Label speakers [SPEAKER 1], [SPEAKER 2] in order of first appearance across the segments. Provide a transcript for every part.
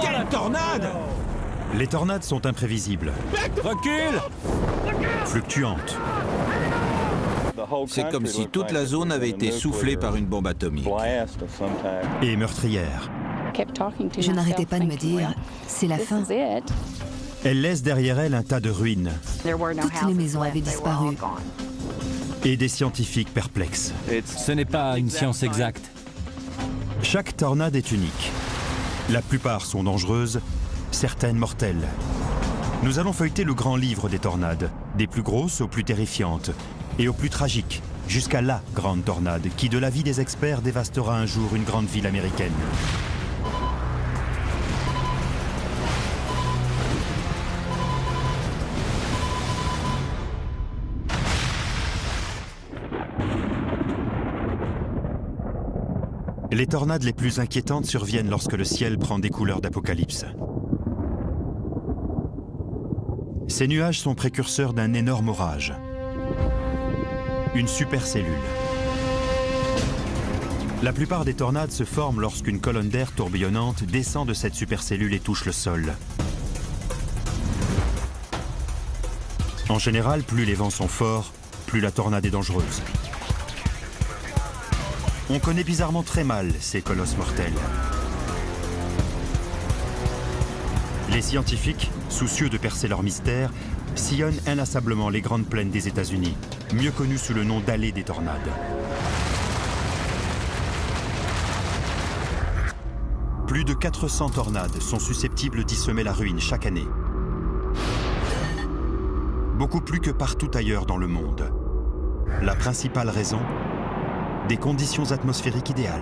[SPEAKER 1] Quelle tornade!
[SPEAKER 2] Les tornades sont imprévisibles,
[SPEAKER 1] Recule!
[SPEAKER 2] fluctuantes,
[SPEAKER 3] C'est comme si toute la zone avait été soufflée par une bombe atomique.
[SPEAKER 2] et meurtrières.
[SPEAKER 4] Je n'arrêtais pas de me dire, c'est la fin.
[SPEAKER 2] Elle laisse derrière elle un tas de ruines
[SPEAKER 4] Toutes les maisons avaient disparu.
[SPEAKER 2] et des scientifiques perplexes.
[SPEAKER 1] Ce n'est pas une science exacte.
[SPEAKER 2] Chaque tornade est unique. La plupart sont dangereuses, certaines mortelles. Nous allons feuilleter le grand livre des tornades, des plus grosses aux plus terrifiantes et aux plus tragiques, jusqu'à la grande tornade qui, de l'avis des experts, dévastera un jour une grande ville américaine. Les tornades les plus inquiétantes surviennent lorsque le ciel prend des couleurs d'apocalypse. Ces nuages sont précurseurs d'un énorme orage. Une supercellule. La plupart des tornades se forment lorsqu'une colonne d'air tourbillonnante descend de cette supercellule et touche le sol. En général, plus les vents sont forts, plus la tornade est dangereuse. On connaît bizarrement très mal ces colosses mortels. Les scientifiques, soucieux de percer leur mystère, sillonnent inlassablement les grandes plaines des États-Unis, mieux connues sous le nom d'allée des tornades. Plus de 400 tornades sont susceptibles d'y semer la ruine chaque année. Beaucoup plus que partout ailleurs dans le monde. La principale raison, des conditions atmosphériques idéales.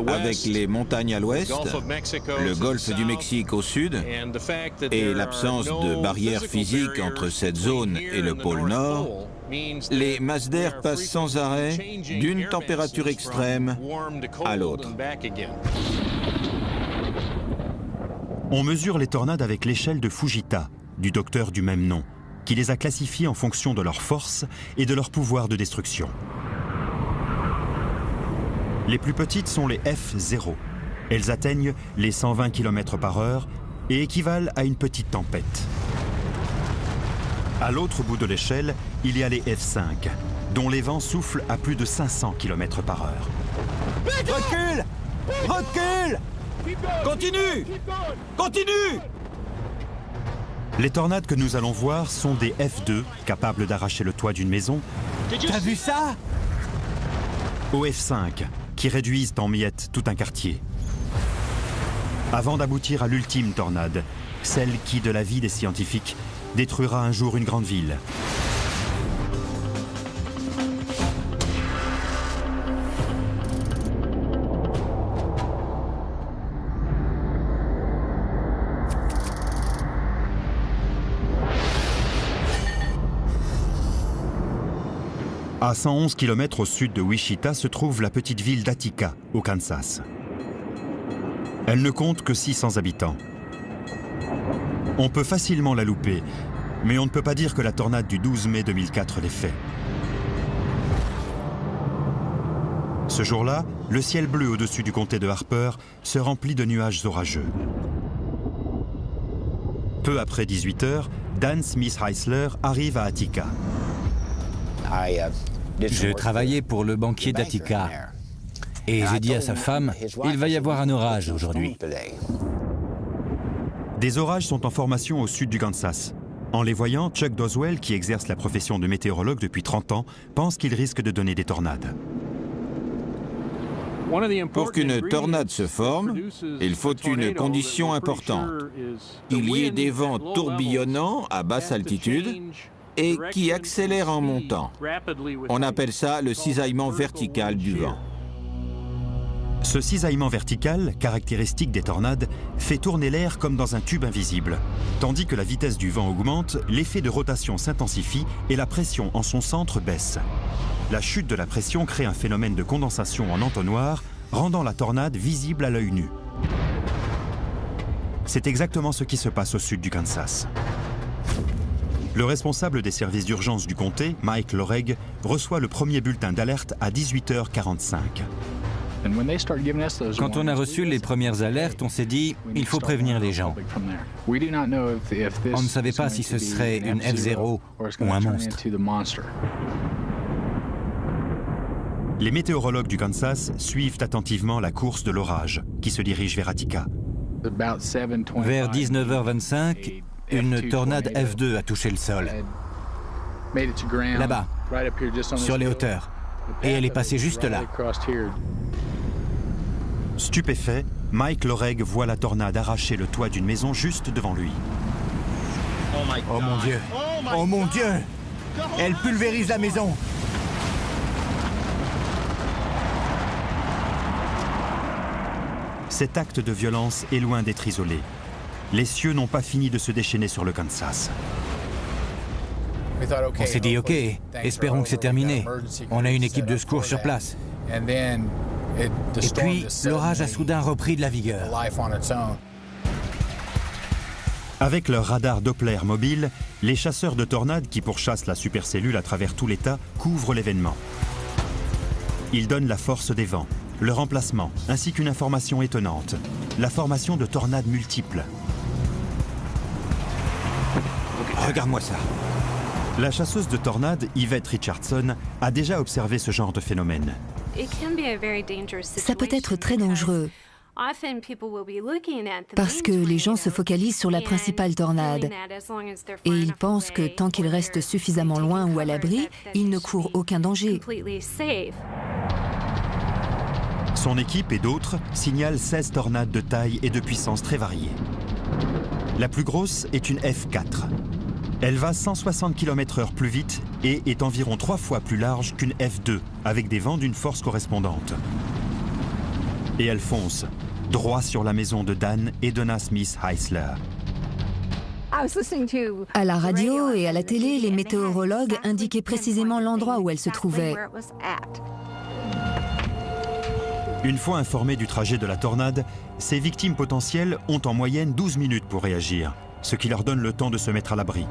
[SPEAKER 3] Avec les montagnes à l'ouest, le golfe du Mexique au sud et l'absence de barrière physique entre cette zone et le pôle Nord, les masses d'air passent sans arrêt d'une température extrême à l'autre.
[SPEAKER 2] On mesure les tornades avec l'échelle de Fujita, du docteur du même nom, qui les a classifiées en fonction de leur force et de leur pouvoir de destruction. Les plus petites sont les F0. Elles atteignent les 120 km/h et équivalent à une petite tempête. À l'autre bout de l'échelle, il y a les F5, dont les vents soufflent à plus de 500 km/h.
[SPEAKER 1] Recule! Recule! Continue! Continue!
[SPEAKER 2] Les tornades que nous allons voir sont des F2, capables d'arracher le toit d'une maison,
[SPEAKER 1] T'as vu ça?
[SPEAKER 2] aux F5, qui réduisent en miettes tout un quartier. Avant d'aboutir à l'ultime tornade, celle qui, de l'avis des scientifiques, détruira un jour une grande ville. À 111 km au sud de Wichita se trouve la petite ville d'Attica, au Kansas. Elle ne compte que 600 habitants. On peut facilement la louper, mais on ne peut pas dire que la tornade du 12 mai 2004 l'ait fait. Ce jour-là, le ciel bleu au-dessus du comté de Harper se remplit de nuages orageux. Peu après 18 h, Dan Smith Heisler arrive à Attica.
[SPEAKER 5] Je travaillais pour le banquier d'Attica et j'ai dit à sa femme, il va y avoir un orage aujourd'hui.
[SPEAKER 2] Des orages sont en formation au sud du Kansas. En les voyant, Chuck Doswell, qui exerce la profession de météorologue depuis 30 ans, pense qu'il risque de donner des tornades.
[SPEAKER 3] Pour qu'une tornade se forme, il faut une condition importante. Il y ait des vents tourbillonnants à basse altitude et qui accélère en montant. On appelle ça le cisaillement vertical du vent.
[SPEAKER 2] Ce cisaillement vertical, caractéristique des tornades, fait tourner l'air comme dans un tube invisible. Tandis que la vitesse du vent augmente, l'effet de rotation s'intensifie et la pression en son centre baisse. La chute de la pression crée un phénomène de condensation en entonnoir, rendant la tornade visible à l'œil nu. C'est exactement ce qui se passe au sud du Kansas. Le responsable des services d'urgence du comté, Mike Loreg, reçoit le premier bulletin d'alerte à 18 h 45.
[SPEAKER 5] Quand on a reçu les premières alertes, on s'est dit, il faut prévenir les gens. On ne savait pas si ce serait une F-0 ou un monstre.
[SPEAKER 2] Les météorologues du Kansas suivent attentivement la course de l'orage qui se dirige vers Attica.
[SPEAKER 5] Vers 19h25, une tornade F2 a touché le sol. Là-bas, sur les hauteurs. Et elle est passée juste là.
[SPEAKER 2] Stupéfait, Mike Loreg voit la tornade arracher le toit d'une maison juste devant lui.
[SPEAKER 5] Oh mon Dieu! Oh mon Dieu! Elle pulvérise la maison!
[SPEAKER 2] Cet acte de violence est loin d'être isolé. Les cieux n'ont pas fini de se déchaîner sur le Kansas.
[SPEAKER 5] On s'est dit, ok, espérons que c'est terminé. On a une équipe de secours sur place. Et puis, l'orage a soudain repris de la vigueur.
[SPEAKER 2] Avec leur radar Doppler mobile, les chasseurs de tornades qui pourchassent la supercellule à travers tout l'État couvrent l'événement. Ils donnent la force des vents, leur emplacement, ainsi qu'une information étonnante, la formation de tornades multiples.
[SPEAKER 5] Regarde-moi ça.
[SPEAKER 2] La chasseuse de tornades, Yvette Richardson, a déjà observé ce genre de phénomène.
[SPEAKER 4] Ça peut être très dangereux parce que les gens se focalisent sur la principale tornade et ils pensent que tant qu'ils restent suffisamment loin ou à l'abri, ils ne courent aucun danger.
[SPEAKER 2] Son équipe et d'autres signalent 16 tornades de taille et de puissance très variées. La plus grosse est une F4. Elle va 160 km/h plus vite et est environ 3 fois plus large qu'une F2, avec des vents d'une force correspondante. Et elle fonce, droit sur la maison de Dan et Donna Smith Heisler.
[SPEAKER 4] À la radio et à la télé, les météorologues indiquaient précisément l'endroit où elle se trouvait.
[SPEAKER 2] Une fois informés du trajet de la tornade, ces victimes potentielles ont en moyenne 12 minutes pour réagir, ce qui leur donne le temps de se mettre à l'abri.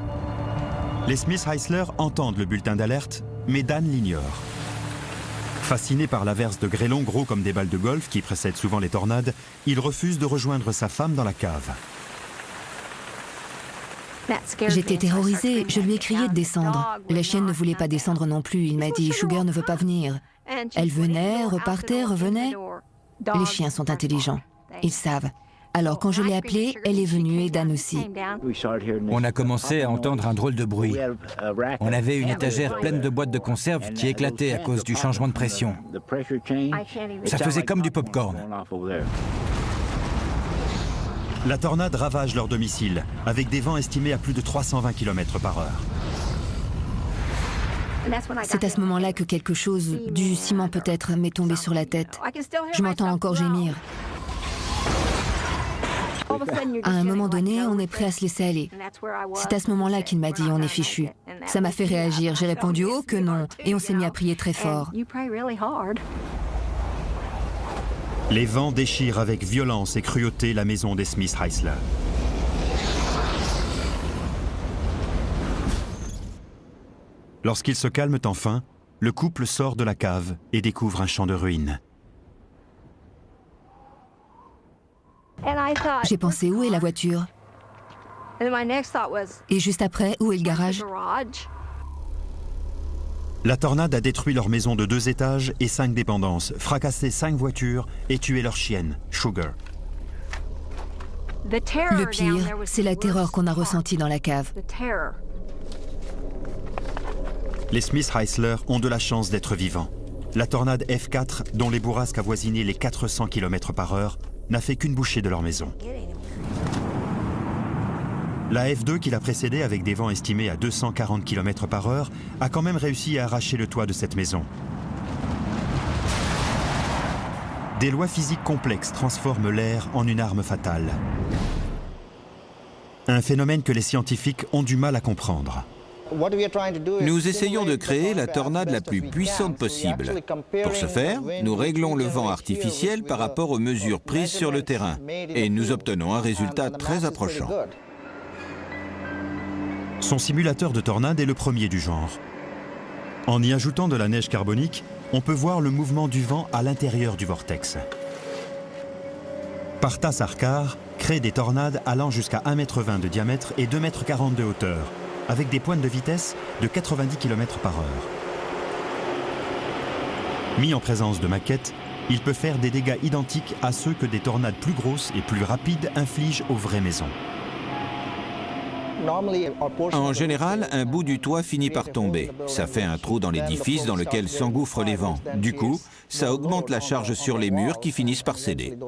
[SPEAKER 2] Les Smith Heisler entendent le bulletin d'alerte, mais Dan l'ignore. Fasciné par l'averse de grêlons gros comme des balles de golf qui précèdent souvent les tornades, il refuse de rejoindre sa femme dans la cave.
[SPEAKER 4] J'étais terrorisée, je lui ai crié de descendre. La chienne ne voulait pas descendre non plus, il m'a dit « Sugar ne veut pas venir ». Elle venait, repartait, revenait. Les chiens sont intelligents, ils savent. Alors quand je l'ai appelée, elle est venue et Dan aussi.
[SPEAKER 5] On a commencé à entendre un drôle de bruit. On avait une étagère pleine de boîtes de conserve qui éclatait à cause du changement de pression. Ça faisait comme du popcorn.
[SPEAKER 2] La tornade ravage leur domicile, avec des vents estimés à plus de 320 km/h.
[SPEAKER 4] C'est à ce moment-là que quelque chose, du ciment peut-être, m'est tombé sur la tête. Je m'entends encore gémir. À un moment donné, on est prêt à se laisser aller. C'est à ce moment-là qu'il m'a dit « on est fichu ». Ça m'a fait réagir. J'ai répondu « oh que non » et on s'est mis à prier très fort.
[SPEAKER 2] Les vents déchirent avec violence et cruauté la maison des Smith Heisler. Lorsqu'ils se calment enfin, le couple sort de la cave et découvre un champ de ruines.
[SPEAKER 4] J'ai pensé, où est la voiture? Et juste après, où est le garage?
[SPEAKER 2] La tornade a détruit leur maison de 2 étages et 5 dépendances, fracassé 5 voitures et tué leur chienne, Sugar.
[SPEAKER 4] Le pire, c'est la terreur qu'on a ressentie dans la cave.
[SPEAKER 2] Les Smith Heisler ont de la chance d'être vivants. La tornade F4, dont les bourrasques avoisinaient les 400 km/h, n'a fait qu'une bouchée de leur maison. La F2 qui l'a précédée avec des vents estimés à 240 km/h a quand même réussi à arracher le toit de cette maison. Des lois physiques complexes transforment l'air en une arme fatale. Un phénomène que les scientifiques ont du mal à comprendre.
[SPEAKER 3] Nous essayons de créer la tornade la plus puissante possible. Pour ce faire, nous réglons le vent artificiel par rapport aux mesures prises sur le terrain et nous obtenons un résultat très approchant.
[SPEAKER 2] Son simulateur de tornade est le premier du genre. En y ajoutant de la neige carbonique, on peut voir le mouvement du vent à l'intérieur du vortex. Partha Sarkar crée des tornades allant jusqu'à 1,20 m de diamètre et 2,40 m de hauteur, avec des pointes de vitesse de 90 km/h. Mis en présence de maquettes, il peut faire des dégâts identiques à ceux que des tornades plus grosses et plus rapides infligent aux vraies maisons.
[SPEAKER 3] En général, un bout du toit finit par tomber. Ça fait un trou dans l'édifice dans lequel s'engouffrent les vents. Du coup, ça augmente la charge sur les murs qui finissent par céder.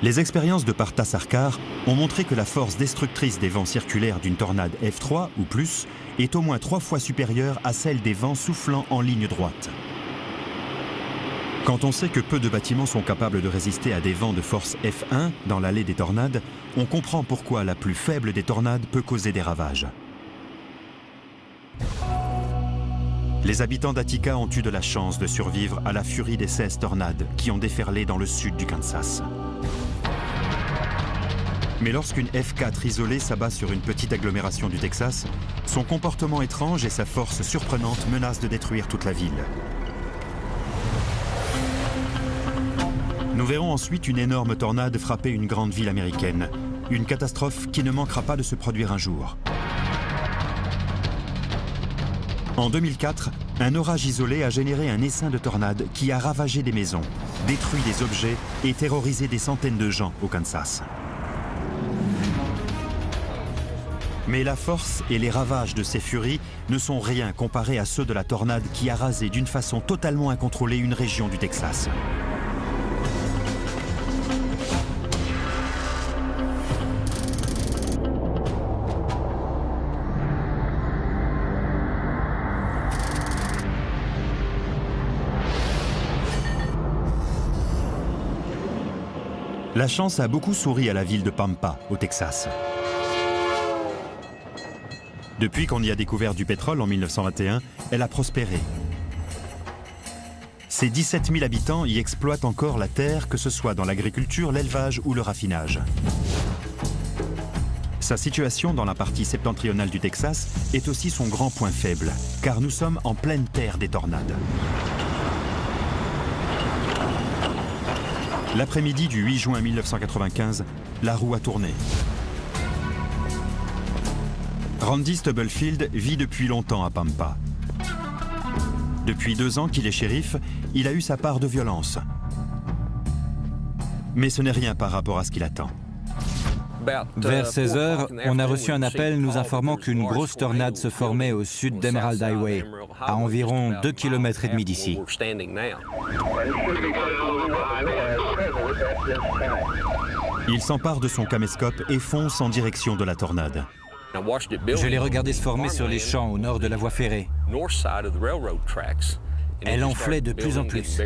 [SPEAKER 2] Les expériences de Partha Sarkar ont montré que la force destructrice des vents circulaires d'une tornade F3 ou plus est au moins 3 fois supérieure à celle des vents soufflant en ligne droite. Quand on sait que peu de bâtiments sont capables de résister à des vents de force F1 dans l'allée des tornades, on comprend pourquoi la plus faible des tornades peut causer des ravages. Les habitants d'Attica ont eu de la chance de survivre à la furie des 16 tornades qui ont déferlé dans le sud du Kansas. Mais lorsqu'une F4 isolée s'abat sur une petite agglomération du Texas, son comportement étrange et sa force surprenante menacent de détruire toute la ville. Nous verrons ensuite une énorme tornade frapper une grande ville américaine. Une catastrophe qui ne manquera pas de se produire un jour. En 2004, un orage isolé a généré un essaim de tornades qui a ravagé des maisons, détruit des objets et terrorisé des centaines de gens au Kansas. Mais la force et les ravages de ces furies ne sont rien comparés à ceux de la tornade qui a rasé d'une façon totalement incontrôlée une région du Texas. La chance a beaucoup souri à la ville de Pampa, au Texas. Depuis qu'on y a découvert du pétrole en 1921, elle a prospéré. Ses 17 000 habitants y exploitent encore la terre, que ce soit dans l'agriculture, l'élevage ou le raffinage. Sa situation dans la partie septentrionale du Texas est aussi son grand point faible, car nous sommes en pleine terre des tornades. L'après-midi du 8 juin 1995, la roue a tourné. Randy Stubblefield vit depuis longtemps à Pampa. Depuis 2 ans qu'il est shérif, il a eu sa part de violence. Mais ce n'est rien par rapport à ce qu'il attend.
[SPEAKER 5] Vers 16 h, on a reçu un appel nous informant qu'une grosse tornade se formait au sud d'Emerald Highway, à environ 2,5 km d'ici.
[SPEAKER 2] Il s'empare de son caméscope et fonce en direction de la tornade.
[SPEAKER 5] Je l'ai regardé se former sur les champs au nord de la voie ferrée. Elle enflait de plus en plus.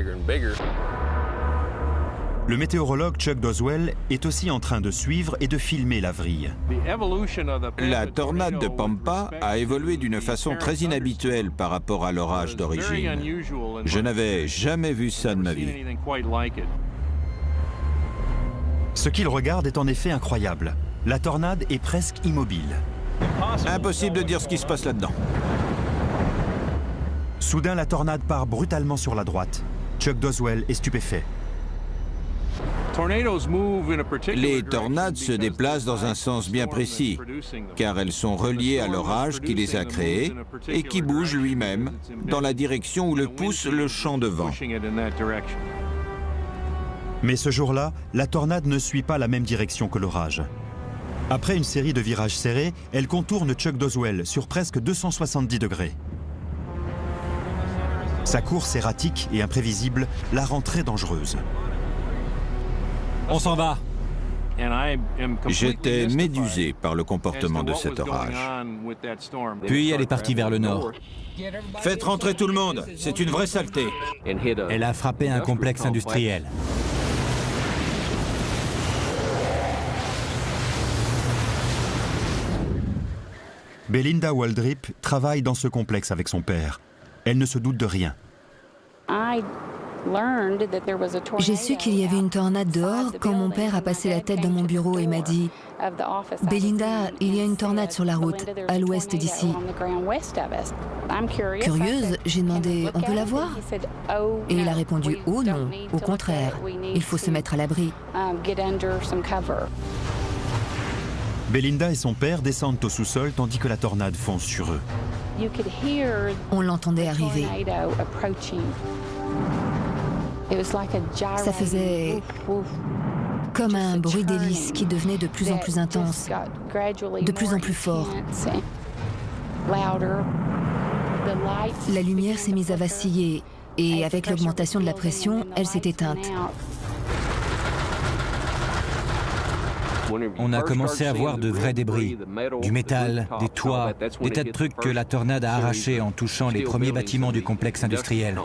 [SPEAKER 2] Le météorologue Chuck Doswell est aussi en train de suivre et de filmer la vrille.
[SPEAKER 3] La tornade de Pampa a évolué d'une façon très inhabituelle par rapport à l'orage d'origine. Je n'avais jamais vu ça de ma vie.
[SPEAKER 2] Ce qu'il regarde est en effet incroyable. La tornade est presque immobile.
[SPEAKER 3] Impossible de dire ce qui se passe là-dedans.
[SPEAKER 2] Soudain, la tornade part brutalement sur la droite. Chuck Doswell est stupéfait.
[SPEAKER 3] Les tornades se déplacent dans un sens bien précis, car elles sont reliées à l'orage qui les a créées et qui bouge lui-même dans la direction où le pousse le champ de vent.
[SPEAKER 2] Mais ce jour-là, la tornade ne suit pas la même direction que l'orage. Après une série de virages serrés, elle contourne Chuck Doswell sur presque 270 degrés. Sa course erratique et imprévisible la rend très dangereuse.
[SPEAKER 1] On s'en va.
[SPEAKER 3] J'étais médusé par le comportement de cet orage.
[SPEAKER 5] Puis elle est partie vers le nord.
[SPEAKER 3] Faites rentrer tout le monde, c'est une vraie saleté.
[SPEAKER 5] Elle a frappé un complexe industriel.
[SPEAKER 2] Belinda Waldrip travaille dans ce complexe avec son père. Elle ne se doute de rien.
[SPEAKER 4] J'ai su qu'il y avait une tornade dehors quand mon père a passé la tête dans mon bureau et m'a dit « Belinda, il y a une tornade sur la route, à l'ouest d'ici. » Curieuse, j'ai demandé « On peut la voir ?» Et il a répondu « Oh non, au contraire, il faut se mettre à l'abri. »
[SPEAKER 2] Belinda et son père descendent au sous-sol tandis que la tornade fonce sur eux.
[SPEAKER 4] On l'entendait arriver. Ça faisait comme un bruit d'hélice qui devenait de plus en plus intense, de plus en plus fort. La lumière s'est mise à vaciller et avec l'augmentation de la pression, elle s'est éteinte.
[SPEAKER 5] On a commencé à voir de vrais débris, du métal, des toits, des tas de trucs que la tornade a arrachés en touchant les premiers bâtiments du complexe industriel.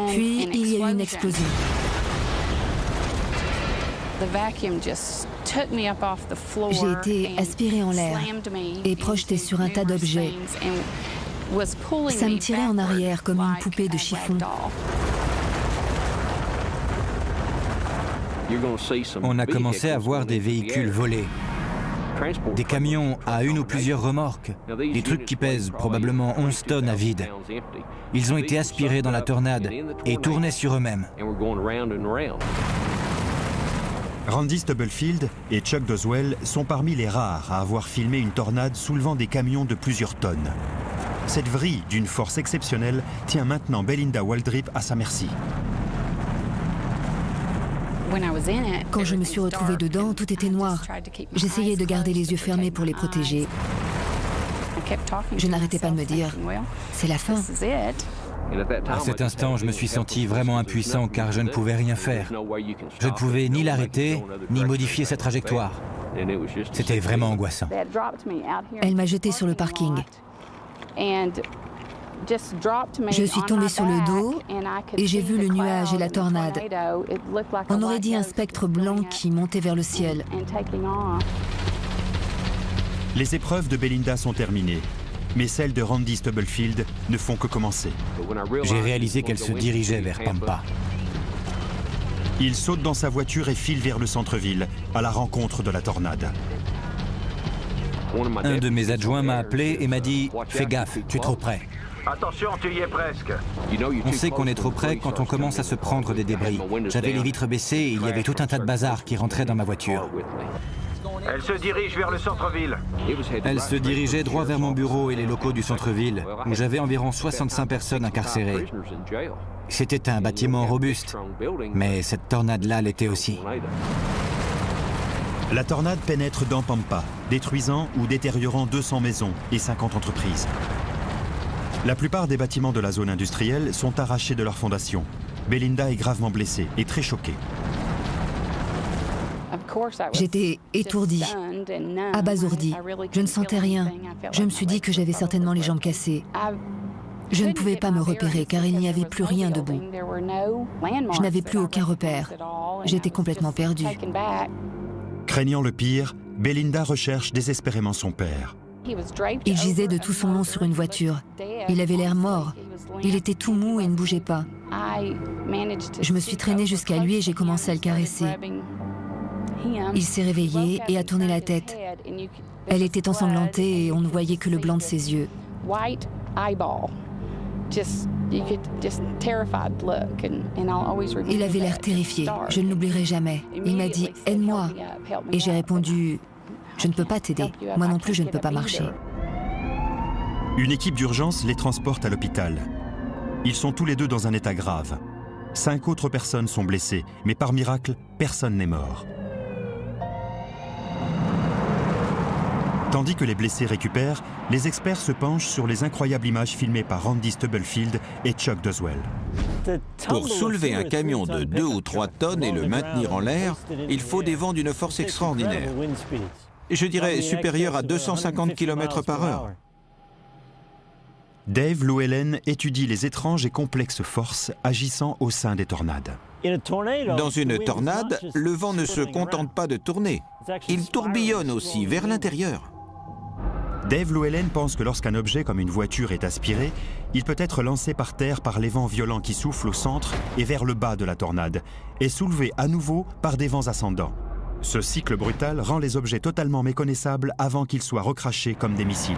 [SPEAKER 4] Puis, il y a eu une explosion. J'ai été aspirée en l'air et projetée sur un tas d'objets. Ça me tirait en arrière comme une poupée de chiffon.
[SPEAKER 5] On a commencé à voir des véhicules volés, des camions à une ou plusieurs remorques, des trucs qui pèsent probablement 11 tonnes à vide. Ils ont été aspirés dans la tornade et tournaient sur eux-mêmes.
[SPEAKER 2] Randy Stubblefield et Chuck Doswell sont parmi les rares à avoir filmé une tornade soulevant des camions de plusieurs tonnes. Cette vrille d'une force exceptionnelle tient maintenant Belinda Waldrip à sa merci.
[SPEAKER 4] Quand je me suis retrouvée dedans, tout était noir. J'essayais de garder les yeux fermés pour les protéger. Je n'arrêtais pas de me dire, c'est la fin.
[SPEAKER 5] À cet instant, je me suis senti vraiment impuissant car je ne pouvais rien faire. Je ne pouvais ni l'arrêter, ni modifier sa trajectoire. C'était vraiment angoissant.
[SPEAKER 4] Elle m'a jetée sur le parking. Je suis tombée sur le dos et j'ai vu le nuage et la tornade. On aurait dit un spectre blanc qui montait vers le ciel.
[SPEAKER 2] Les épreuves de Belinda sont terminées, mais celles de Randy Stubblefield ne font que commencer.
[SPEAKER 5] J'ai réalisé qu'elle se dirigeait vers Pampa.
[SPEAKER 2] Il saute dans sa voiture et file vers le centre-ville, à la rencontre de la tornade.
[SPEAKER 5] Un de mes adjoints m'a appelé et m'a dit « Fais gaffe, tu es trop près ».
[SPEAKER 6] Attention, tu y es presque.
[SPEAKER 5] On sait qu'on est trop près quand on commence à se prendre des débris. J'avais les vitres baissées et il y avait tout un tas de bazar qui rentrait dans ma voiture.
[SPEAKER 6] Elle se dirige vers le centre-ville.
[SPEAKER 5] Elle se dirigeait droit vers mon bureau et les locaux du centre-ville, où j'avais environ 65 personnes incarcérées. C'était un bâtiment robuste, mais cette tornade-là l'était aussi.
[SPEAKER 2] La tornade pénètre dans Pampa, détruisant ou détériorant 200 maisons et 50 entreprises. La plupart des bâtiments de la zone industrielle sont arrachés de leurs fondations. Belinda est gravement blessée et très choquée.
[SPEAKER 4] J'étais étourdie, abasourdie. Je ne sentais rien. Je me suis dit que j'avais certainement les jambes cassées. Je ne pouvais pas me repérer car il n'y avait plus rien debout. Je n'avais plus aucun repère. J'étais complètement perdue.
[SPEAKER 2] Craignant le pire, Belinda recherche désespérément son père.
[SPEAKER 4] Il gisait de tout son long sur une voiture. Il avait l'air mort. Il était tout mou et ne bougeait pas. Je me suis traînée jusqu'à lui et j'ai commencé à le caresser. Il s'est réveillé et a tourné la tête. Elle était ensanglantée et on ne voyait que le blanc de ses yeux. Il avait l'air terrifié. Je ne l'oublierai jamais. Il m'a dit « Aide-moi » et j'ai répondu « Je ne peux pas t'aider. Moi non plus, je ne peux pas marcher. »
[SPEAKER 2] Une équipe d'urgence les transporte à l'hôpital. Ils sont tous les deux dans un état grave. 5 autres personnes sont blessées, mais par miracle, personne n'est mort. Tandis que les blessés récupèrent, les experts se penchent sur les incroyables images filmées par Randy Stubblefield et Chuck Doswell.
[SPEAKER 3] Pour soulever un camion de 2 ou 3 tonnes et le maintenir en l'air, il faut des vents d'une force extraordinaire. Je dirais supérieur à 250 km/h.
[SPEAKER 2] Dave Llewellyn étudie les étranges et complexes forces agissant au sein des tornades.
[SPEAKER 3] Dans une tornade, le vent ne se contente pas de tourner. Il tourbillonne aussi vers l'intérieur.
[SPEAKER 2] Dave Llewellyn pense que lorsqu'un objet comme une voiture est aspiré, il peut être lancé par terre par les vents violents qui soufflent au centre et vers le bas de la tornade, et soulevé à nouveau par des vents ascendants. Ce cycle brutal rend les objets totalement méconnaissables avant qu'ils soient recrachés comme des missiles.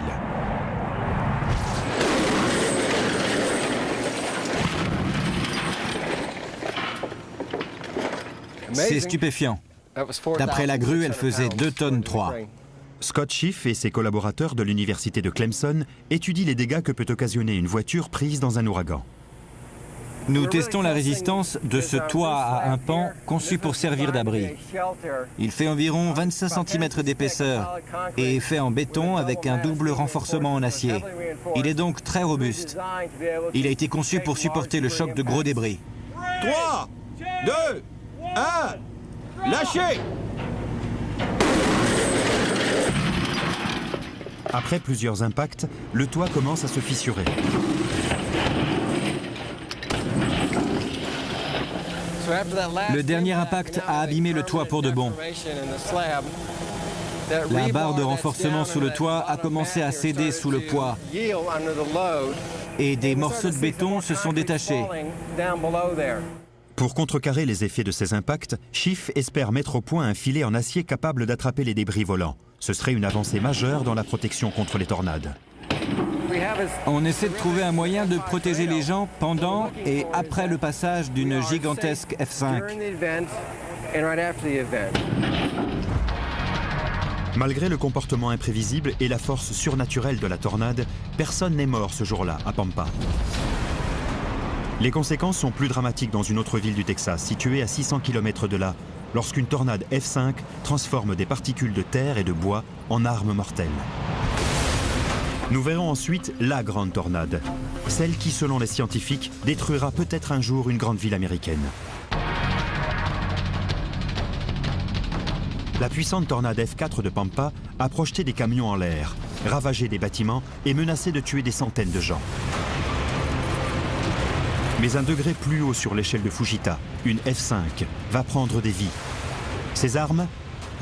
[SPEAKER 5] C'est stupéfiant. D'après la grue, elle faisait 2 tonnes 3.
[SPEAKER 2] Scott Schiff et ses collaborateurs de l'université de Clemson étudient les dégâts que peut occasionner une voiture prise dans un ouragan.
[SPEAKER 5] Nous testons la résistance de ce toit à un pan conçu pour servir d'abri. Il fait environ 25 cm d'épaisseur et est fait en béton avec un double renforcement en acier. Il est donc très robuste. Il a été conçu pour supporter le choc de gros débris.
[SPEAKER 3] 3, 2, 1, lâchez!
[SPEAKER 2] Après plusieurs impacts, le toit commence à se fissurer.
[SPEAKER 5] Le dernier impact a abîmé le toit pour de bon. La barre de renforcement sous le toit a commencé à céder sous le poids et des morceaux de béton se sont détachés.
[SPEAKER 2] Pour contrecarrer les effets de ces impacts, Schiff espère mettre au point un filet en acier capable d'attraper les débris volants. Ce serait une avancée majeure dans la protection contre les tornades.
[SPEAKER 5] On essaie de trouver un moyen de protéger les gens pendant et après le passage d'une gigantesque F5.
[SPEAKER 2] Malgré le comportement imprévisible et la force surnaturelle de la tornade, personne n'est mort ce jour-là à Pampa. Les conséquences sont plus dramatiques dans une autre ville du Texas, située à 600 km de là, lorsqu'une tornade F5 transforme des particules de terre et de bois en armes mortelles. Nous verrons ensuite la grande tornade, celle qui, selon les scientifiques, détruira peut-être un jour une grande ville américaine. La puissante tornade F4 de Pampa a projeté des camions en l'air, ravagé des bâtiments et menacé de tuer des centaines de gens. Mais un degré plus haut sur l'échelle de Fujita, une F5, va prendre des vies. Ses armes,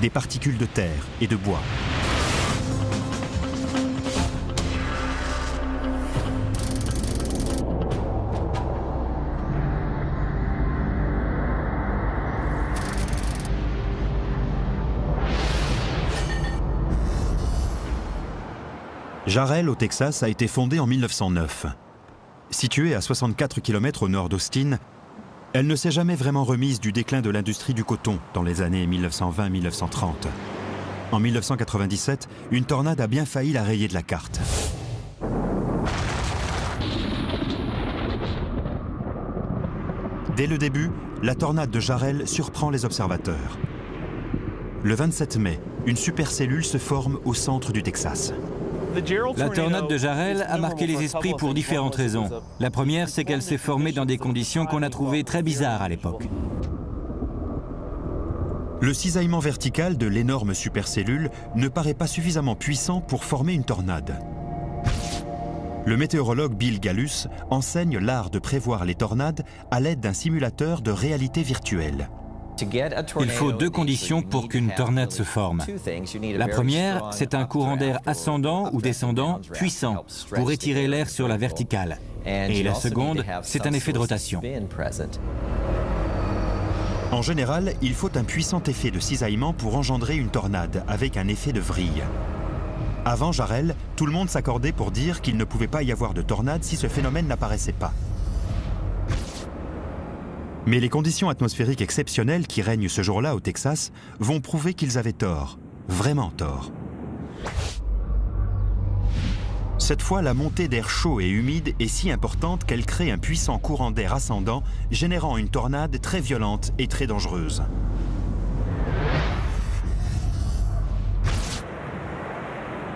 [SPEAKER 2] des particules de terre et de bois. Jarrell, au Texas, a été fondée en 1909. Située à 64 km au nord d'Austin, elle ne s'est jamais vraiment remise du déclin de l'industrie du coton dans les années 1920-1930. En 1997, une tornade a bien failli la rayer de la carte. Dès le début, la tornade de Jarrell surprend les observateurs. Le 27 mai, une supercellule se forme au centre du Texas.
[SPEAKER 5] La tornade de Jarrell a marqué les esprits pour différentes raisons. La première, c'est qu'elle s'est formée dans des conditions qu'on a trouvées très bizarres à l'époque.
[SPEAKER 2] Le cisaillement vertical de l'énorme supercellule ne paraît pas suffisamment puissant pour former une tornade. Le météorologue Bill Gallus enseigne l'art de prévoir les tornades à l'aide d'un simulateur de réalité virtuelle.
[SPEAKER 5] Il faut 2 conditions pour qu'une tornade se forme. La première, c'est un courant d'air ascendant ou descendant puissant pour étirer l'air sur la verticale. Et la seconde, c'est un effet de rotation.
[SPEAKER 2] En général, il faut un puissant effet de cisaillement pour engendrer une tornade avec un effet de vrille. Avant Jarrell, tout le monde s'accordait pour dire qu'il ne pouvait pas y avoir de tornade si ce phénomène n'apparaissait pas. Mais les conditions atmosphériques exceptionnelles qui règnent ce jour-là au Texas vont prouver qu'ils avaient tort, vraiment tort. Cette fois, la montée d'air chaud et humide est si importante qu'elle crée un puissant courant d'air ascendant, générant une tornade très violente et très dangereuse.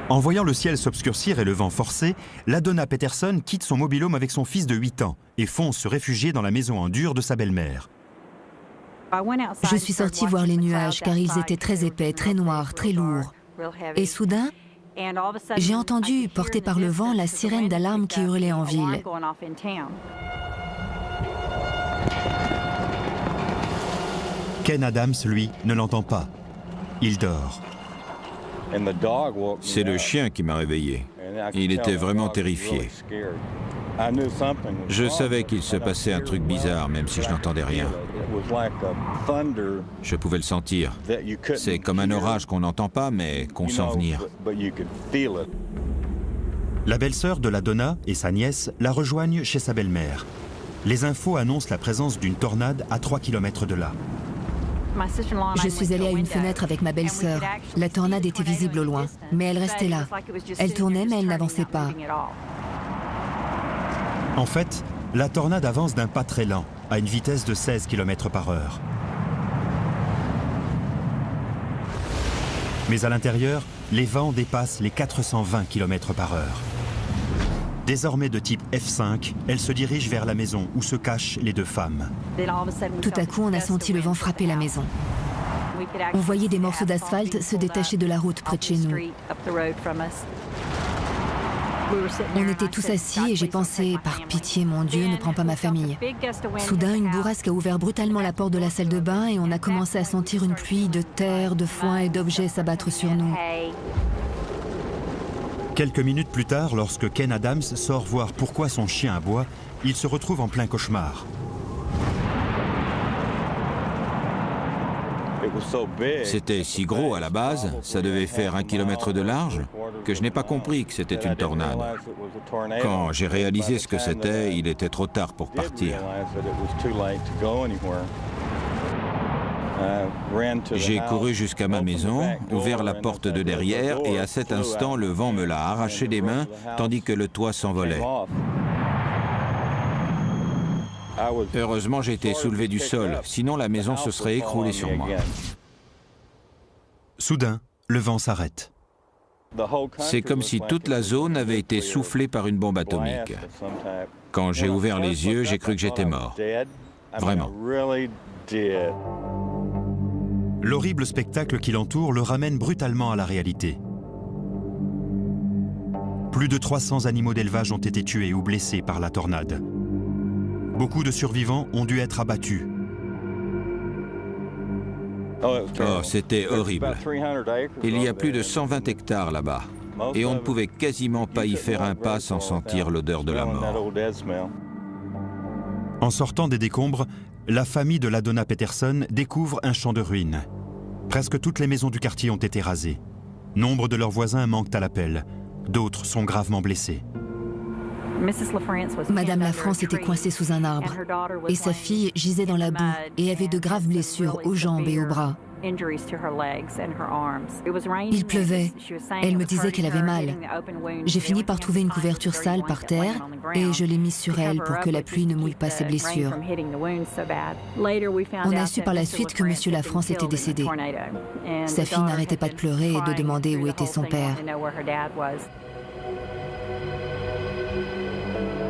[SPEAKER 2] En voyant le ciel s'obscurcir et le vent forcer, LaDonna Peterson quitte son mobil-home avec son fils de 8 ans et fonce se réfugier dans la maison en dur de sa belle-mère.
[SPEAKER 4] Je suis sortie voir les nuages car ils étaient très épais, très noirs, très lourds. Et soudain, j'ai entendu, portée par le vent, la sirène d'alarme qui hurlait en ville.
[SPEAKER 2] Ken Adams, lui, ne l'entend pas. Il dort.
[SPEAKER 3] C'est le chien qui m'a réveillé. Il était vraiment terrifié. Je savais qu'il se passait un truc bizarre, même si je n'entendais rien. Je pouvais le sentir. C'est comme un orage qu'on n'entend pas, mais qu'on sent venir.
[SPEAKER 2] La belle-sœur de la Donna et sa nièce la rejoignent chez sa belle-mère. Les infos annoncent la présence d'une tornade à 3 km de là.
[SPEAKER 4] Je suis allée à une fenêtre avec ma belle-sœur. La tornade était visible au loin, mais elle restait là. Elle tournait, mais elle n'avançait pas.
[SPEAKER 2] En fait, la tornade avance d'un pas très lent, à une vitesse de 16 km/h. Mais à l'intérieur, les vents dépassent les 420 km/h. Désormais de type F5, elle se dirige vers la maison où se cachent les deux femmes.
[SPEAKER 4] Tout à coup, on a senti le vent frapper la maison. On voyait des morceaux d'asphalte se détacher de la route près de chez nous. On était tous assis et j'ai pensé, par pitié, mon Dieu, ne prends pas ma famille. Soudain, une bourrasque a ouvert brutalement la porte de la salle de bain et on a commencé à sentir une pluie de terre, de foin et d'objets s'abattre sur nous.
[SPEAKER 2] Quelques minutes plus tard, lorsque Ken Adams sort voir pourquoi son chien aboie, il se retrouve en plein cauchemar.
[SPEAKER 3] C'était si gros à la base, ça devait faire 1 kilomètre de large, que je n'ai pas compris que c'était une tornade. Quand j'ai réalisé ce que c'était, il était trop tard pour partir. J'ai couru jusqu'à ma maison, ouvert la porte de derrière et à cet instant, le vent me l'a arraché des mains tandis que le toit s'envolait. Heureusement, j'ai été soulevé du sol, sinon la maison se serait écroulée sur moi.
[SPEAKER 2] Soudain, le vent s'arrête.
[SPEAKER 3] C'est comme si toute la zone avait été soufflée par une bombe atomique. Quand j'ai ouvert les yeux, j'ai cru que j'étais mort. Vraiment.
[SPEAKER 2] L'horrible spectacle qui l'entoure le ramène brutalement à la réalité. Plus de 300 animaux d'élevage ont été tués ou blessés par la tornade. Beaucoup de survivants ont dû être abattus.
[SPEAKER 3] Oh, c'était horrible. Il y a plus de 120 hectares là-bas. Et on ne pouvait quasiment pas y faire un pas sans sentir l'odeur de la mort.
[SPEAKER 2] En sortant des décombres, la famille de la Donna Peterson découvre un champ de ruines. Presque toutes les maisons du quartier ont été rasées. Nombre de leurs voisins manquent à l'appel. D'autres sont gravement blessés.
[SPEAKER 4] Madame Lafrance était coincée sous un arbre et sa fille gisait dans la boue et avait de graves blessures aux jambes et aux bras. Il pleuvait. Elle me disait qu'elle avait mal. J'ai fini par trouver une couverture sale par terre et je l'ai mise sur elle pour que la pluie ne mouille pas ses blessures. On a su par la suite que Monsieur Lafrance était décédé. Sa fille n'arrêtait pas de pleurer et de demander où était son père.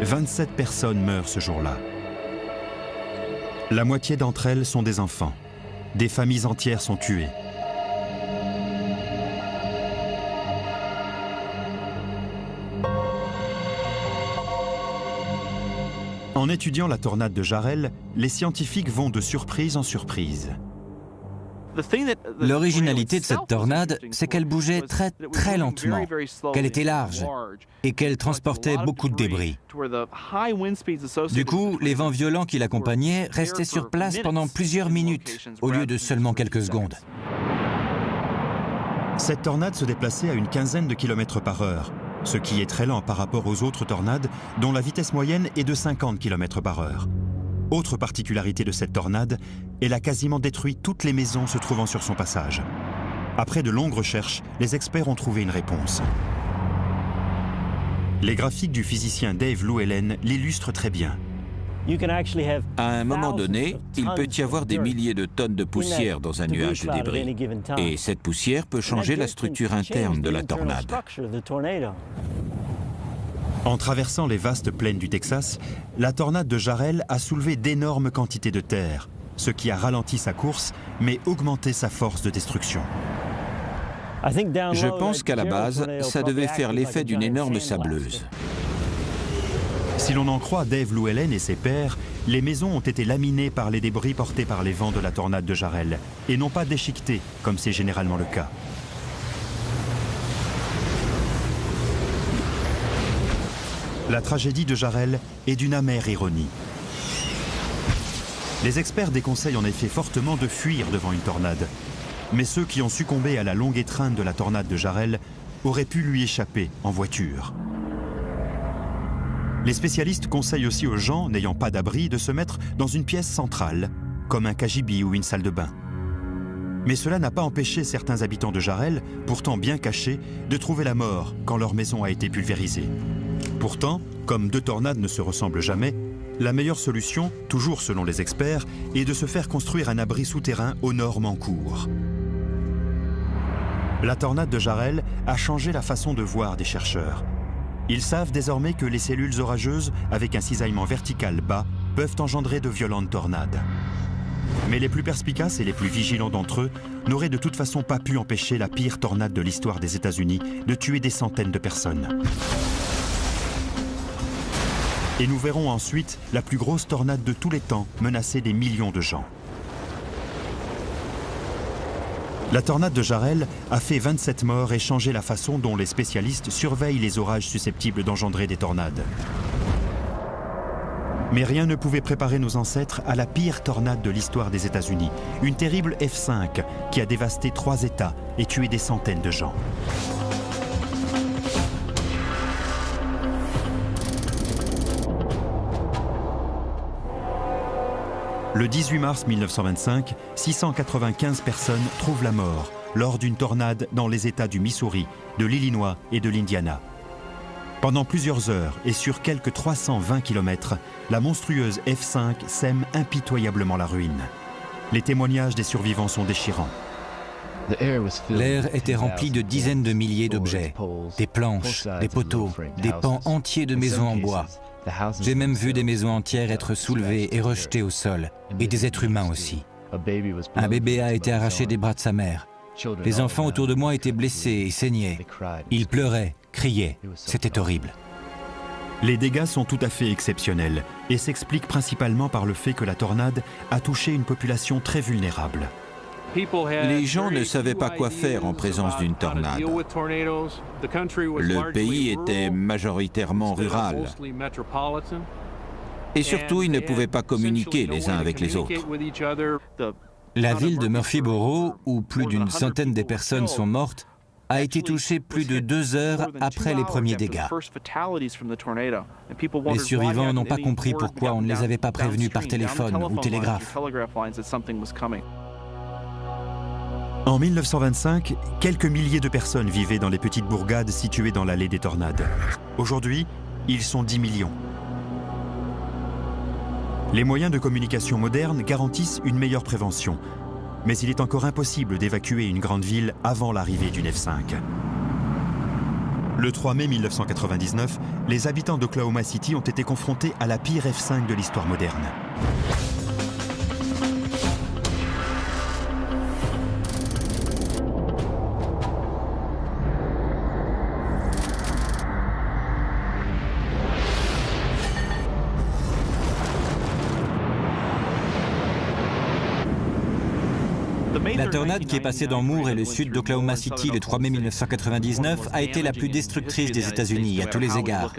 [SPEAKER 2] 27 personnes meurent ce jour-là. La moitié d'entre elles sont des enfants. Des familles entières sont tuées. En étudiant la tornade de Jarrell, les scientifiques vont de surprise en surprise.
[SPEAKER 5] L'originalité de cette tornade, c'est qu'elle bougeait très très lentement, qu'elle était large et qu'elle transportait beaucoup de débris. Du coup, les vents violents qui l'accompagnaient restaient sur place pendant plusieurs minutes, au lieu de seulement quelques secondes.
[SPEAKER 2] Cette tornade se déplaçait à une quinzaine de kilomètres par heure, ce qui est très lent par rapport aux autres tornades, dont la vitesse moyenne est de 50 km par heure. Autre particularité de cette tornade, elle a quasiment détruit toutes les maisons se trouvant sur son passage. Après de longues recherches, les experts ont trouvé une réponse. Les graphiques du physicien Dave Llewellyn l'illustrent très bien.
[SPEAKER 3] À un moment donné, il peut y avoir des milliers de tonnes de poussière dans un nuage de débris. Et cette poussière peut changer la structure interne de la tornade.
[SPEAKER 2] En traversant les vastes plaines du Texas, la tornade de Jarrell a soulevé d'énormes quantités de terre, ce qui a ralenti sa course, mais augmenté sa force de destruction.
[SPEAKER 3] Je pense qu'à la base, ça devait faire l'effet d'une énorme sableuse.
[SPEAKER 2] Si l'on en croit Dave Llewellyn et ses pairs, les maisons ont été laminées par les débris portés par les vents de la tornade de Jarrell, et non pas déchiquetées, comme c'est généralement le cas. La tragédie de Jarrell est d'une amère ironie. Les experts déconseillent en effet fortement de fuir devant une tornade. Mais ceux qui ont succombé à la longue étreinte de la tornade de Jarrell auraient pu lui échapper en voiture. Les spécialistes conseillent aussi aux gens n'ayant pas d'abri de se mettre dans une pièce centrale, comme un cagibi ou une salle de bain. Mais cela n'a pas empêché certains habitants de Jarrell, pourtant bien cachés, de trouver la mort quand leur maison a été pulvérisée. Pourtant, comme deux tornades ne se ressemblent jamais, la meilleure solution, toujours selon les experts, est de se faire construire un abri souterrain aux normes en cours. La tornade de Jarrell a changé la façon de voir des chercheurs. Ils savent désormais que les cellules orageuses, avec un cisaillement vertical bas, peuvent engendrer de violentes tornades. Mais les plus perspicaces et les plus vigilants d'entre eux n'auraient de toute façon pas pu empêcher la pire tornade de l'histoire des États-Unis de tuer des centaines de personnes. Et nous verrons ensuite la plus grosse tornade de tous les temps menacer des millions de gens. La tornade de Jarrell a fait 27 morts et changé la façon dont les spécialistes surveillent les orages susceptibles d'engendrer des tornades. Mais rien ne pouvait préparer nos ancêtres à la pire tornade de l'histoire des États-Unis, une terrible F5 qui a dévasté 3 États et tué des centaines de gens. Le 18 mars 1925, 695 personnes trouvent la mort lors d'une tornade dans les États du Missouri, de l'Illinois et de l'Indiana. Pendant plusieurs heures et sur quelques 320 km, la monstrueuse F5 sème impitoyablement la ruine. Les témoignages des survivants sont déchirants.
[SPEAKER 5] L'air était rempli de dizaines de milliers d'objets, des planches, des poteaux, des pans entiers de maisons en bois. J'ai même vu des maisons entières être soulevées et rejetées au sol, et des êtres humains aussi. Un bébé a été arraché des bras de sa mère. Les enfants autour de moi étaient blessés et saignaient. Ils pleuraient, criaient. C'était horrible.
[SPEAKER 2] Les dégâts sont tout à fait exceptionnels et s'expliquent principalement par le fait que la tornade a touché une population très vulnérable.
[SPEAKER 3] Les gens ne savaient pas quoi faire en présence d'une tornade. Le pays était majoritairement rural. Et surtout, ils ne pouvaient pas communiquer les uns avec les autres.
[SPEAKER 5] La ville de Murphyboro, où plus d'une centaine de personnes sont mortes, a été touchée plus de 2 heures après les premiers dégâts. Les survivants n'ont pas compris pourquoi on ne les avait pas prévenus par téléphone ou télégraphe.
[SPEAKER 2] En 1925, quelques milliers de personnes vivaient dans les petites bourgades situées dans l'allée des tornades. Aujourd'hui, ils sont 10 millions. Les moyens de communication modernes garantissent une meilleure prévention, mais il est encore impossible d'évacuer une grande ville avant l'arrivée d'une F5. Le 3 mai 1999, les habitants d'Oklahoma City ont été confrontés à la pire F5 de l'histoire moderne.
[SPEAKER 5] La tornade qui est passée dans Moore et le sud d'Oklahoma City le 3 mai 1999 a été la plus destructrice des États-Unis à tous les égards.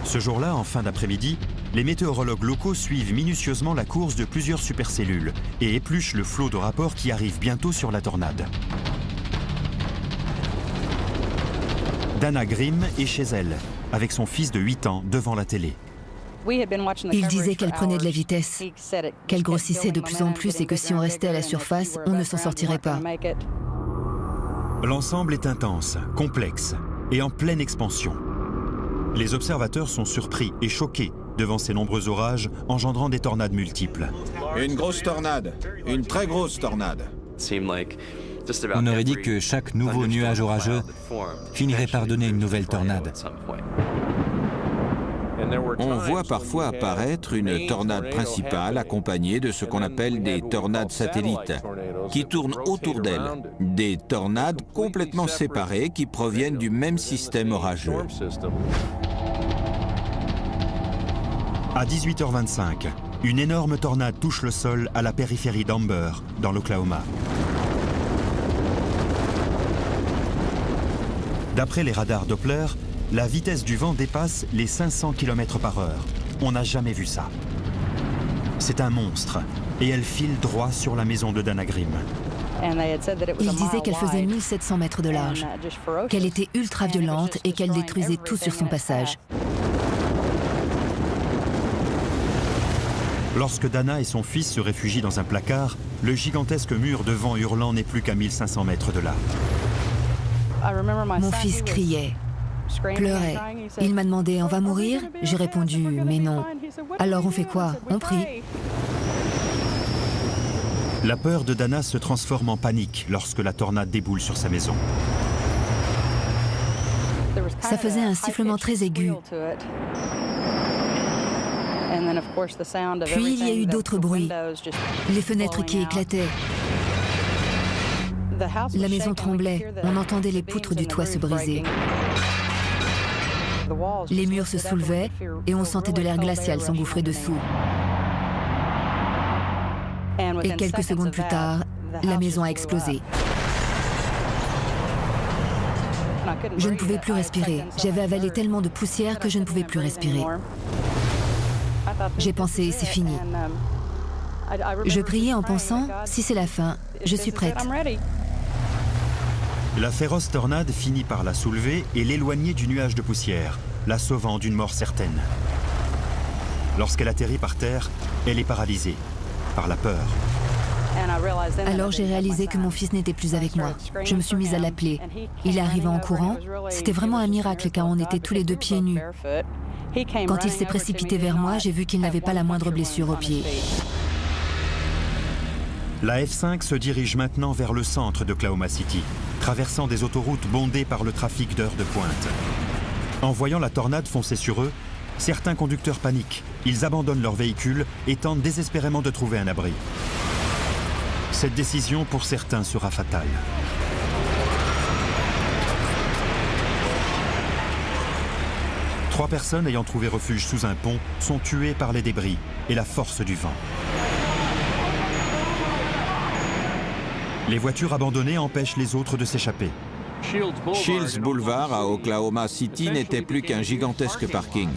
[SPEAKER 2] Ce jour-là, en fin d'après-midi, les météorologues locaux suivent minutieusement la course de plusieurs supercellules et épluchent le flot de rapports qui arrive bientôt sur la tornade. Dana Grimm est chez elle, avec son fils de 8 ans devant la télé.
[SPEAKER 4] Il disait qu'elle prenait de la vitesse, qu'elle grossissait de plus en plus et que si on restait à la surface, on ne s'en sortirait pas.
[SPEAKER 2] L'ensemble est intense, complexe et en pleine expansion. Les observateurs sont surpris et choqués devant ces nombreux orages engendrant des tornades multiples.
[SPEAKER 3] Une grosse tornade, une très grosse tornade.
[SPEAKER 5] On aurait dit que chaque nouveau nuage orageux finirait par donner une nouvelle tornade.
[SPEAKER 3] On voit parfois apparaître une tornade principale accompagnée de ce qu'on appelle des tornades satellites, qui tournent autour d'elle. Des tornades complètement séparées qui proviennent du même système orageux.
[SPEAKER 2] À 18h25, une énorme tornade touche le sol à la périphérie d'Amber, dans l'Oklahoma. D'après les radars Doppler, la vitesse du vent dépasse les 500 km/h. On n'a jamais vu ça. C'est un monstre, et elle file droit sur la maison de Dana Grimm.
[SPEAKER 4] Ils disaient qu'elle faisait 1700 mètres de large, qu'elle était ultra violente et qu'elle détruisait tout sur son passage.
[SPEAKER 2] Lorsque Dana et son fils se réfugient dans un placard, le gigantesque mur de vent hurlant n'est plus qu'à 1500 mètres de là.
[SPEAKER 4] Mon fils criait, pleurait. Il m'a demandé « On va mourir ?» J'ai répondu « Mais non. » Alors on fait quoi? On prie.
[SPEAKER 2] La peur de Dana se transforme en panique lorsque la tornade déboule sur sa maison.
[SPEAKER 4] Ça faisait un sifflement très aigu. Puis il y a eu d'autres bruits, les fenêtres qui éclataient. La maison tremblait, on entendait les poutres du toit se briser. Les murs se soulevaient et on sentait de l'air glacial s'engouffrer dessous. Et quelques secondes plus tard, la maison a explosé. Je ne pouvais plus respirer. J'avais avalé tellement de poussière que je ne pouvais plus respirer. J'ai pensé, c'est fini. Je priais en pensant, si c'est la fin, je suis prête.
[SPEAKER 2] La féroce tornade finit par la soulever et l'éloigner du nuage de poussière, la sauvant d'une mort certaine. Lorsqu'elle atterrit par terre, elle est paralysée par la peur.
[SPEAKER 4] Alors j'ai réalisé que mon fils n'était plus avec moi. Je me suis mise à l'appeler. Il est arrivé en courant. C'était vraiment un miracle car on était tous les deux pieds nus. Quand il s'est précipité vers moi, j'ai vu qu'il n'avait pas la moindre blessure au pied.
[SPEAKER 2] La F5 se dirige maintenant vers le centre d'Oklahoma City, traversant des autoroutes bondées par le trafic d'heures de pointe. En voyant la tornade foncer sur eux, certains conducteurs paniquent. Ils abandonnent leur véhicule et tentent désespérément de trouver un abri. Cette décision, pour certains, sera fatale. Trois personnes ayant trouvé refuge sous un pont sont tuées par les débris et la force du vent. Les voitures abandonnées empêchent les autres de s'échapper.
[SPEAKER 3] Shields Boulevard à Oklahoma City n'était plus qu'un gigantesque parking.